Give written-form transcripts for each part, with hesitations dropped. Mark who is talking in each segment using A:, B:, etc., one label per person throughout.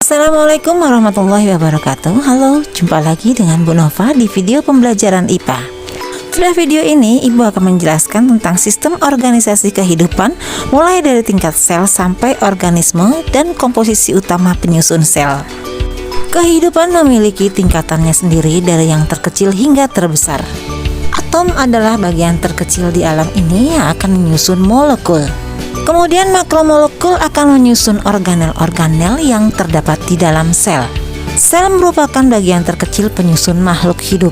A: Assalamualaikum warahmatullahi wabarakatuh. Halo, jumpa lagi dengan Bu Nova di video pembelajaran IPA. Pada video ini, Ibu akan menjelaskan tentang sistem organisasi kehidupan mulai dari tingkat sel sampai organisme dan komposisi utama penyusun sel. Kehidupan memiliki tingkatannya sendiri dari yang terkecil hingga terbesar. Atom adalah bagian terkecil di alam ini yang akan menyusun molekul. Kemudian makromolekul akan menyusun organel-organel yang terdapat di dalam sel. Sel merupakan bagian terkecil penyusun makhluk hidup.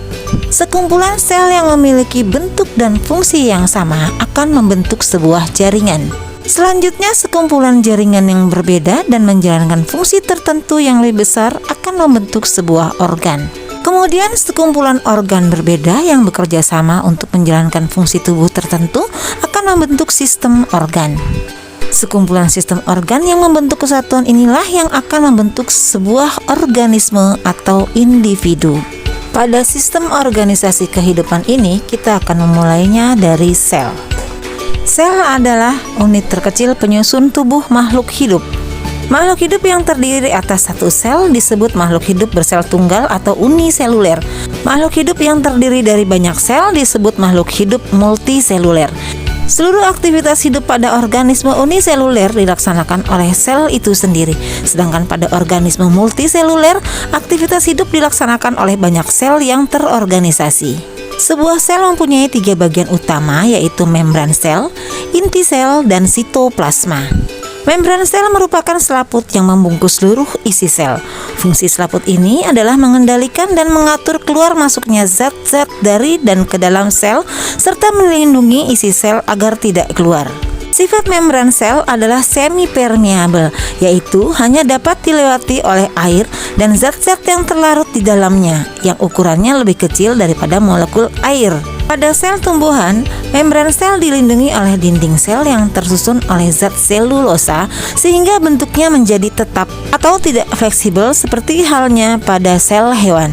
A: Sekumpulan sel yang memiliki bentuk dan fungsi yang sama akan membentuk sebuah jaringan. Selanjutnya, sekumpulan jaringan yang berbeda dan menjalankan fungsi tertentu yang lebih besar akan membentuk sebuah organ. Kemudian, sekumpulan organ berbeda yang bekerja sama untuk menjalankan fungsi tubuh tertentu akan membentuk sistem organ. Sekumpulan sistem organ yang membentuk kesatuan inilah yang akan membentuk sebuah organisme atau individu. Pada sistem organisasi kehidupan ini, kita akan memulainya dari sel. Sel adalah unit terkecil penyusun tubuh makhluk hidup. Makhluk hidup yang terdiri atas satu sel disebut makhluk hidup bersel tunggal atau uniseluler. Makhluk hidup yang terdiri dari banyak sel disebut makhluk hidup multiseluler. Seluruh aktivitas hidup pada organisme uniseluler dilaksanakan oleh sel itu sendiri. Sedangkan pada organisme multiseluler, aktivitas hidup dilaksanakan oleh banyak sel yang terorganisasi. Sebuah sel mempunyai 3 bagian utama, yaitu membran sel, inti sel, dan sitoplasma. Membran sel merupakan selaput yang membungkus seluruh isi sel. Fungsi selaput ini adalah mengendalikan dan mengatur keluar masuknya zat-zat dari dan ke dalam sel, serta melindungi isi sel agar tidak keluar. Sifat membran sel adalah semi-permeabel, yaitu hanya dapat dilewati oleh air dan zat-zat yang terlarut di dalamnya, yang ukurannya lebih kecil daripada molekul air. Pada sel tumbuhan, membran sel dilindungi oleh dinding sel yang tersusun oleh zat selulosa sehingga bentuknya menjadi tetap atau tidak fleksibel seperti halnya pada sel hewan.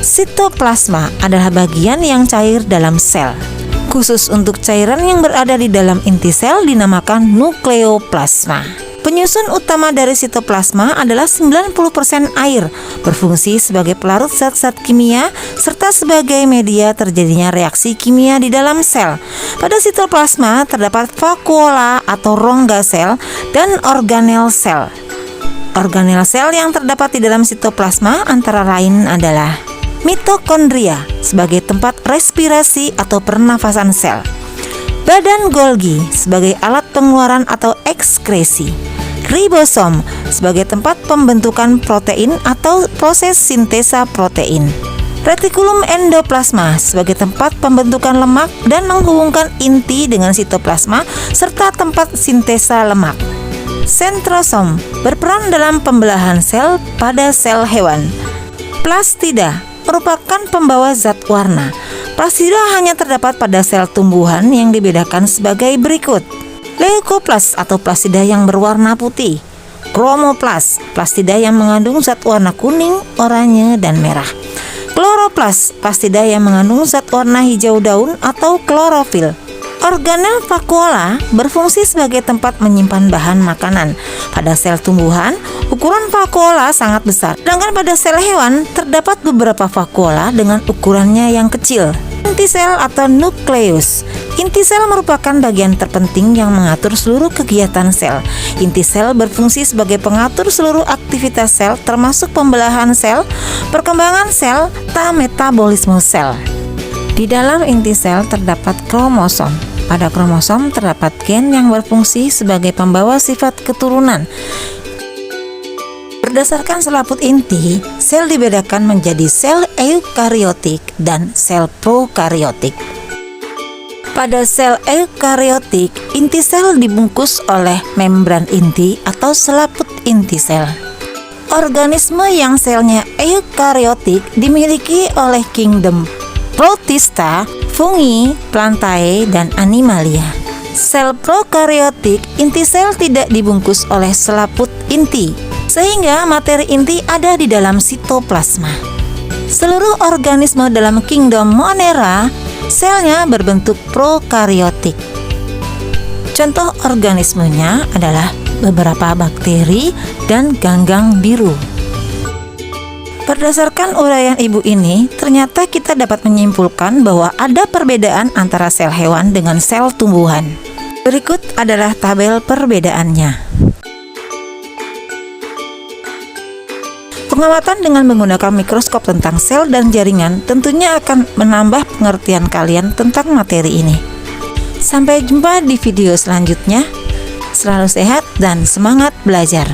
A: Sitoplasma adalah bagian yang cair dalam sel. Khusus untuk cairan yang berada di dalam inti sel dinamakan nukleoplasma. Penyusun utama dari sitoplasma adalah 90% air, berfungsi sebagai pelarut zat-zat kimia serta sebagai media terjadinya reaksi kimia di dalam sel. Pada sitoplasma terdapat vakuola atau rongga sel dan organel sel. Organel sel yang terdapat di dalam sitoplasma antara lain adalah mitokondria sebagai tempat respirasi atau pernafasan sel, badan Golgi sebagai alat pengeluaran atau ekskresi, ribosom sebagai tempat pembentukan protein atau proses sintesa protein, retikulum endoplasma sebagai tempat pembentukan lemak dan menghubungkan inti dengan sitoplasma serta tempat sintesa lemak. Sentrosom berperan dalam pembelahan sel pada sel hewan. Plastida merupakan pembawa zat warna. Plastida hanya terdapat pada sel tumbuhan yang dibedakan sebagai berikut. Leukoplas atau plastida yang berwarna putih. Kromoplas, plastida yang mengandung zat warna kuning, oranye, dan merah. Kloroplas, plastida yang mengandung zat warna hijau daun atau klorofil. Organel vakuola berfungsi sebagai tempat menyimpan bahan makanan. Pada sel tumbuhan, ukuran vakuola sangat besar. Sedangkan pada sel hewan, terdapat beberapa vakuola dengan ukurannya yang kecil. Inti sel atau nukleus. Inti sel merupakan bagian terpenting yang mengatur seluruh kegiatan sel. Inti sel berfungsi sebagai pengatur seluruh aktivitas sel, termasuk pembelahan sel, perkembangan sel, dan metabolisme sel. Di dalam inti sel terdapat kromosom. Pada kromosom terdapat gen yang berfungsi sebagai pembawa sifat keturunan. Berdasarkan selaput inti, sel dibedakan menjadi sel eukariotik dan sel prokariotik. Pada sel eukariotik, inti sel dibungkus oleh membran inti atau selaput inti sel. Organisme yang selnya eukariotik dimiliki oleh kingdom Protista, fungi, plantae, dan animalia. Sel prokariotik, inti sel tidak dibungkus oleh selaput inti, sehingga materi inti ada di dalam sitoplasma. Seluruh organisme dalam kingdom Monera, selnya berbentuk prokariotik. Contoh organismenya adalah beberapa bakteri dan ganggang biru. Berdasarkan uraian ibu ini, ternyata kita dapat menyimpulkan bahwa ada perbedaan antara sel hewan dengan sel tumbuhan. Berikut adalah tabel perbedaannya. Pengamatan dengan menggunakan mikroskop tentang sel dan jaringan tentunya akan menambah pengertian kalian tentang materi ini. Sampai jumpa di video selanjutnya. Selalu sehat dan semangat belajar.